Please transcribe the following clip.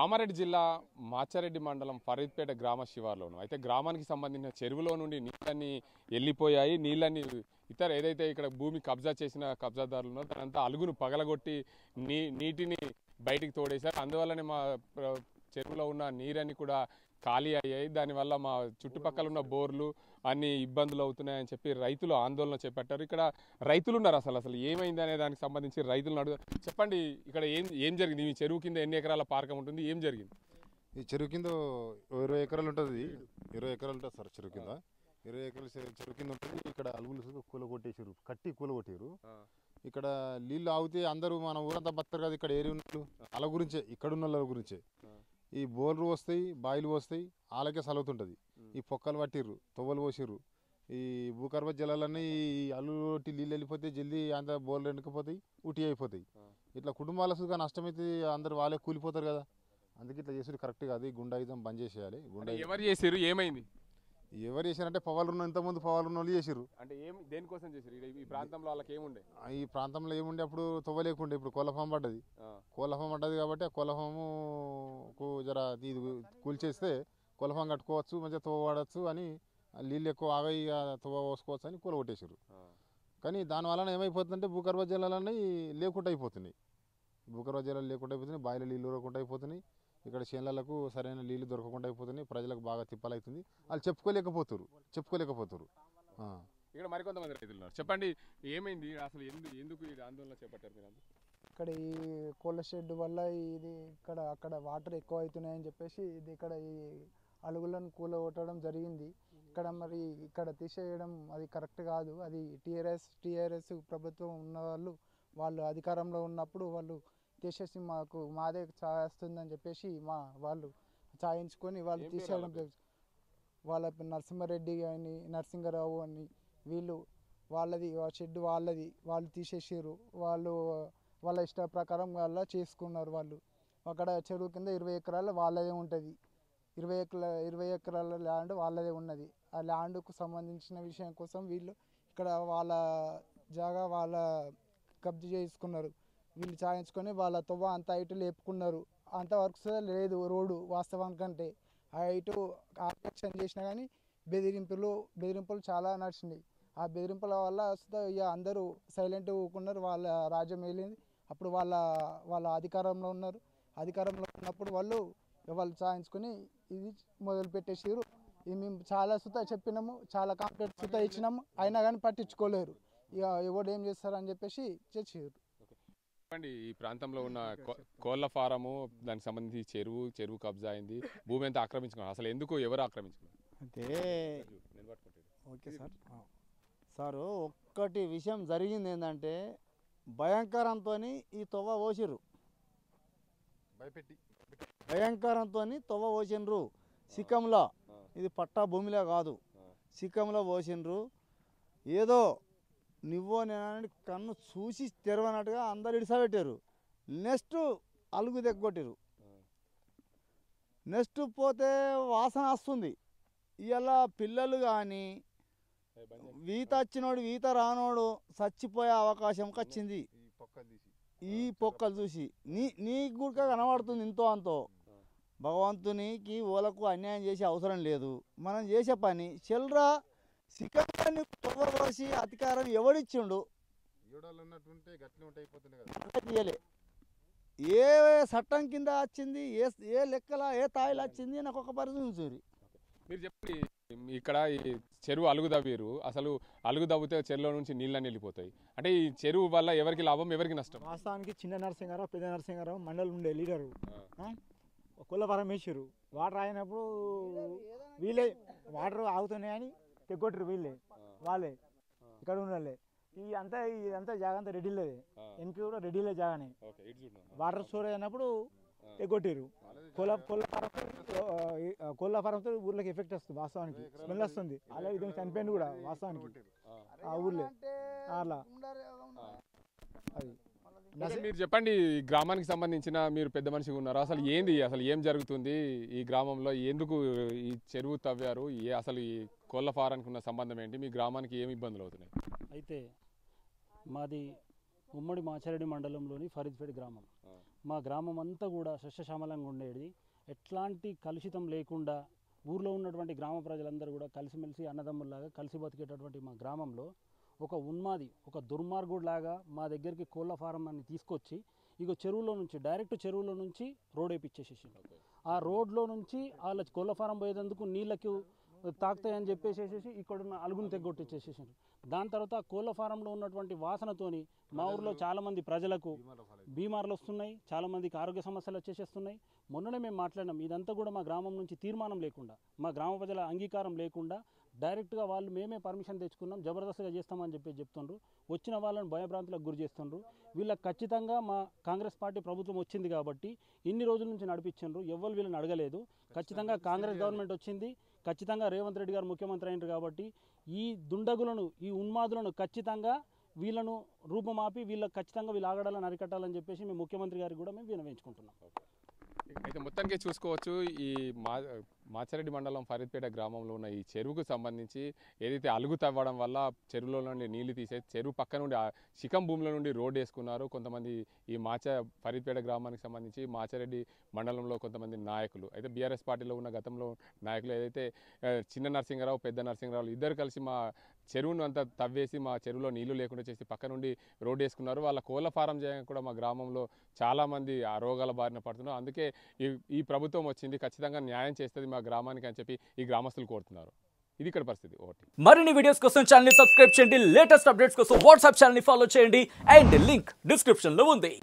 కామారెడ్డి జిల్లా మాచారెడ్డి మండలం ఫరీద్పేట గ్రామ శివార్లోను అయితే గ్రామానికి సంబంధించిన చెరువులో నుండి నీళ్ళన్నీ వెళ్ళిపోయాయి. నీళ్ళన్నీ ఇతర ఏదైతే ఇక్కడ భూమి కబ్జా చేసిన కబ్జాదారులు ఉన్నారో దానంతా అలుగును పగలగొట్టి నీటిని బయటికి తోడేశారు. అందువల్లనే మా చెరువులో ఉన్న నీరన్నీ కూడా ఖాళీ అయ్యాయి. దానివల్ల మా చుట్టుపక్కల ఉన్న బోర్లు అన్ని ఇబ్బందులు అవుతున్నాయని చెప్పి రైతులు ఆందోళన చేపట్టారు. ఇక్కడ రైతులు ఉన్నారు. అసలు ఏమైంది అనే దానికి సంబంధించి రైతులను అడుగు చెప్పండి. ఇక్కడ ఏం జరిగింది? మీ చెరువు కింద ఎన్ని ఎకరాల పార్కం ఉంటుంది? ఏం జరిగింది? ఈ చెరువు కింద 20 ఎకరాలు ఉంటుంది. 20 ఎకరాలు ఉంటుంది సార్ చెరువు కింద. 20 ఎకరాలు చెరువు కింద ఉంటుంది. ఇక్కడ అలుగులు కూలగొట్టేసారు, కట్టి కూలగొట్టారు. ఇక్కడ నీళ్ళు ఆగితే అందరూ మన ఊరంతా బతారు కదా. ఇక్కడ ఏరియా ఉన్నట్లు వాళ్ళ గురించే, ఇక్కడ ఉన్న వాళ్ళ గురించే. ఈ బోర్లు వస్తాయి, బాయిలు వస్తాయి, వాళ్ళకే సలుగుతుంటుంది. ఈ పొక్కలు పట్టిర్రు, తొవ్వలు పోసిర్రు. ఈ భూగర్భ జలాలన్నీ ఈ అల్లుటి నీళ్ళు వెళ్ళిపోతే జల్దీ అంత బోర్లు ఎండకపోతాయి, ఉటి అయిపోతాయి. ఇట్లా కుటుంబాల సుగా నష్టమైతే అందరు వాళ్ళే కూలిపోతారు కదా. అందుకే ఇట్లా చేసుడు కరెక్ట్ కాదు. ఈ గుండాయిజం బంద్ చేసేయాలి. ఎవరు చేసారు? ఏమైంది? ఎవరు చేశారంటే పవాలున్న ఇంతకుముందు పవాలున్న వాళ్ళు చేసారు. అంటే దేనికోసం చేసారు? ఈ ప్రాంతంలో వాళ్ళకి ఏముండే? ఈ ప్రాంతంలో ఏముండే అప్పుడు తొవ్వ లేకుండే. ఇప్పుడు కోళ్ళఫామ్ పడ్డది. కోళ్ళఫామ్ పడ్డది కాబట్టి ఆ కోళ్ళఫాముకు జర ఇది కూల్చేస్తే కోళ్ళఫామ్ కట్టుకోవచ్చు, మంచిగా తొవ్వ పడవచ్చు అని, నీళ్ళు ఎక్కువ ఆగాయి తొవ్వ పోసుకోవచ్చు అని కూలగొట్టేసారు. కానీ దానివల్ల ఏమైపోతుందంటే భూగర్భ జలాలన్నీ లేకుండా అయిపోతున్నాయి. భూగర్భ జలాలు లేకుండా అయిపోతున్నాయి, బాయిల నీళ్ళు లేకుండా అయిపోతున్నాయి. ఇక్కడ చేనులకు సరైన నీళ్ళు దొరకకుండా అయిపోతున్నాయి. ప్రజలకు బాగా తిప్పలవుతుంది. వాళ్ళు చెప్పుకోలేకపోతారు. ఇక్కడ మరికొంతమంది రైతులు ఉన్నారు. చెప్పండి, ఏమైంది అసలు? ఎందుకు ఇది ఆందోళన చేపట్టారు మీరు? ఇక్కడ ఈ కోళ్ళ షెడ్ వల్ల ఇది అక్కడ వాటర్ ఎక్కువ అవుతున్నాయని చెప్పేసి ఇది ఇక్కడ ఈ అలుగులను కూలగొట్టడం జరిగింది. ఇక్కడ తీసేయడం అది కరెక్ట్ కాదు. అది టీఆర్ఎస్ ప్రభుత్వం ఉన్న వాళ్ళు అధికారంలో ఉన్నప్పుడు వాళ్ళు తీసేసి మాదే చాస్తుందని చెప్పేసి వాళ్ళు చాయించుకొని వాళ్ళు తీసేయడం. వాళ్ళ నరసింహారెడ్డి అని, నరసింహరావు అని, వీళ్ళు వాళ్ళది షెడ్ వాళ్ళు తీసేసారు. వాళ్ళ ఇష్ట ప్రకారం వాళ్ళ చేసుకున్నారు. వాళ్ళు అక్కడ చెరువు కింద 20 ఎకరాలు వాళ్ళదే ఉంటుంది. 20 ఎకరాల ల్యాండ్ వాళ్ళదే ఉన్నది. ఆ ల్యాండ్కు సంబంధించిన విషయం కోసం వీళ్ళు ఇక్కడ వాళ్ళ జాగా వాళ్ళ కబ్జా చేసుకున్నారు. వీళ్ళు చాయించుకొని వాళ్ళ తొవ్వ అంత హైట్ లేపుకున్నారు. అంత వర్క్స్ లేదు రోడ్డు వాస్తవానికంటే. ఆ హైటు ఆపరేషన్ చేసినా కానీ బెదిరింపులు చాలా నడిచినాయి. ఆ బెదిరింపుల వల్ల ఇక అందరూ సైలెంట్గా ఊరుకున్నారు. వాళ్ళ రాజ్యం వెళ్ళింది. అప్పుడు వాళ్ళ అధికారంలో ఉన్నారు. అధికారంలో ఉన్నప్పుడు వాళ్ళు చాయించుకొని ఇది మొదలు పెట్టేసారు. ఇది మేము చాలా చెప్పినాము, చాలా కంప్లైంట్ ఇచ్చినాము, అయినా కానీ పట్టించుకోలేరు. ఇక ఎవరు ఏం చేస్తారని చెప్పేసి చేసారు. చెప్పండి, ఈ ప్రాంతంలో ఉన్న కోళ్ళ ఫారము, దానికి సంబంధించి చెరువు కబ్జా అయింది, భూమి అంతా ఆక్రమించుకున్నారు. అసలు ఎందుకు, ఎవరు ఆక్రమించుకున్నారు? అంటే ఓకే సార్ ఒక్కటి విషయం జరిగింది ఏంటంటే, భయంకరంతో ఈ తొవ్వ పోసిర్రు. భయంకరంతో తొవ్వ పోసిండ్రు సిక్కంలో. ఇది పట్టా భూమిలో కాదు, సిక్కంలో పోసిండ్రు. ఏదో నువ్వో నేను కన్ను చూసి తెరవనట్టుగా అందరు ఇడిసబెట్టారు. నెక్స్ట్ అలుగు దగ్గొట్టారు. నెక్స్ట్ పోతే వాసన వస్తుంది. ఇలా పిల్లలు కానీ ఈత వచ్చినోడు ఈత రానోడు చచ్చిపోయే అవకాశం వచ్చింది. ఈ పొక్కలు చూసి నీకు కూడా కనబడుతుంది ఇంతో అంతో. భగవంతునికి ఓలకు అన్యాయం చేసే అవసరం లేదు. మనం చేసే పని చెల్రా సికంగాన్ని తొవ్వబోసి అధికారం ఎవడిచ్చిండు? తీయలే. ఏ చట్టం కింద వచ్చింది, ఏ లెక్కల ఏ తాయిలు వచ్చింది నాకు ఒక పరిశీలించారు. మీరు చెప్పండి, ఇక్కడ ఈ చెరువు అలుగు దవ్వీరు. అసలు అలుగు దవ్వితే చెరువులో నుంచి నీళ్ళని వెళ్ళిపోతాయి. అంటే ఈ చెరువు వల్ల ఎవరికి లాభం, ఎవరికి నష్టం? వాస్తవానికి చిన్న నరసింహారావు, పెద్ద నరసింహారావు మండలం ఉండే లీడరు కుల పరమేశ్వరు. వాటర్ ఆగినప్పుడు వీళ్ళే వాటర్ ఆగుతున్నాయని తెగొట్టరు. వాళ్ళే ఇక్కడ ఉండాలి. ఇదంతా జాగా అంతా రెడీలేదే, వెనక కూడా రెడీలే జాగానే. వాటర్ స్టోరేజ్ అయినప్పుడు తెగొట్టారు. కోళ్ళ ఫారంతో ఊర్లోకి ఎఫెక్ట్ వస్తుంది. వాస్తవానికి స్మెల్ వస్తుంది. అలా విధంగా చనిపోయింది కూడా వాస్తవానికి ఆ ఊర్లో. అలా అది మీరు చెప్పండి, గ్రామానికి సంబంధించిన మీరు పెద్ద మనిషిగా ఉన్నారు. అసలు ఏం జరుగుతుంది ఈ గ్రామంలో? ఎందుకు ఈ చెరువు తవ్వారు? అసలు ఈ కోళ్ళ ఫారానికి ఉన్న సంబంధం ఏంటి? మీ గ్రామానికి ఏమి ఇబ్బందులు అవుతున్నాయి? అయితే మాది ఉమ్మడి మాచారెడ్డి మండలంలోని ఫరీద్పేట గ్రామం. మా గ్రామం అంతా కూడా సస్యశ్యామలంగా ఉండేది. ఎట్లాంటి కలుషితం లేకుండా ఊర్లో ఉన్నటువంటి గ్రామ ప్రజలందరూ కూడా కలిసిమెలిసి అన్నదమ్ముల్లాగా కలిసి బతికేటటువంటి మా గ్రామంలో ఒక ఉన్మాది, ఒక దుర్మార్గుడిలాగా మా దగ్గరికి కోళ్ళ ఫారం అని తీసుకొచ్చి ఇక చెరువులో నుంచి డైరెక్ట్ చెరువులో నుంచి రోడ్ వేయించేసేసిండు. ఆ రోడ్లో నుంచి వాళ్ళ కోళ్ళ ఫారం పోయేందుకు నీళ్ళకు తాకుతాయని చెప్పేసేసి ఇక్కడున్న అలుగును తెగొట్టించేసేసారు. దాని తర్వాత కోళ్ళ ఫారంలో ఉన్నటువంటి వాసనతోని మా ఊర్లో చాలామంది ప్రజలకు బీమార్లు వస్తున్నాయి, చాలామందికి ఆరోగ్య సమస్యలు వచ్చేసేస్తున్నాయి. మొన్ననే మేము మాట్లాడినాం, ఇదంతా కూడా మా గ్రామం నుంచి తీర్మానం లేకుండా, మా గ్రామ ప్రజల అంగీకారం లేకుండా డైరెక్ట్గా వాళ్ళు మేమే పర్మిషన్ తెచ్చుకున్నాం, జబర్దస్త్గా చేస్తామని చెప్తుండ్రు. వచ్చిన వాళ్ళని భయభ్రాంతులకు గురి చేస్తుండ్రు. వీళ్ళకి ఖచ్చితంగా మా కాంగ్రెస్ పార్టీ ప్రభుత్వం వచ్చింది కాబట్టి ఇన్ని రోజుల నుంచి నడిపించిండ్రు, ఎవ్వరు వీళ్ళని అడగలేదు. ఖచ్చితంగా కాంగ్రెస్ గవర్నమెంట్ వచ్చింది, ఖచ్చితంగా రేవంత్ రెడ్డి గారు ముఖ్యమంత్రి అయినారు కాబట్టి ఈ దుండగులను, ఈ ఉన్మాదులను ఖచ్చితంగా వీళ్ళను రూపమాపి వీళ్ళకి ఖచ్చితంగా వీళ్ళు ఆగడాలను అరికట్టాలని చెప్పేసి మేము ముఖ్యమంత్రి గారికి కూడా మేము విన్నవించుకుంటున్నాం. అయితే మొత్తానికి చూసుకోవచ్చు, ఈ మాచారెడ్డి మండలం ఫరీద్పేట గ్రామంలో ఉన్న ఈ చెరువుకు సంబంధించి ఏదైతే అలుగు తవ్వడం వల్ల చెరువులో నుండి నీళ్లు తీసే చెరువు పక్క నుండి శిఖం భూముల నుండి రోడ్డు వేసుకున్నారు కొంతమంది. ఈ ఫరీద్పేట గ్రామానికి సంబంధించి మాచారెడ్డి మండలంలో కొంతమంది నాయకులు, అయితే బీఆర్ఎస్ పార్టీలో ఉన్న గతంలో నాయకులు ఏదైతే చిన్న నరసింహరావు, పెద్ద నరసింహరావు ఇద్దరు కలిసి మా చెరువును అంతా తవ్వేసి మా చెరువులో నీళ్లు లేకుండా చేసి పక్క నుండి రోడ్డు వేసుకున్నారు. వాళ్ళ కోళ్ళ ఫారం చేయడానికి కూడా మా గ్రామంలో చాలామంది ఆ రోగాల బారిన పడుతున్నారు. అందుకే ఈ ప్రభుత్వం వచ్చింది, ఖచ్చితంగా న్యాయం చేస్తుంది మా గ్రామానికి అని చెప్పి ఈ గ్రామస్తులు కోరుతున్నారు. ఇది ఇక్కడ పరిస్థితి. మరిన్ని వీడియోస్ కోసం ఛానల్ ని సబ్స్క్రైబ్ చేయండి, లేటెస్ట్ అప్డేట్స్ కోసం వాట్సాప్ ఛానల్ ని ఫాలో చేయండి అండ్ లింక్ డిస్క్రిప్షన్ లో ఉంది.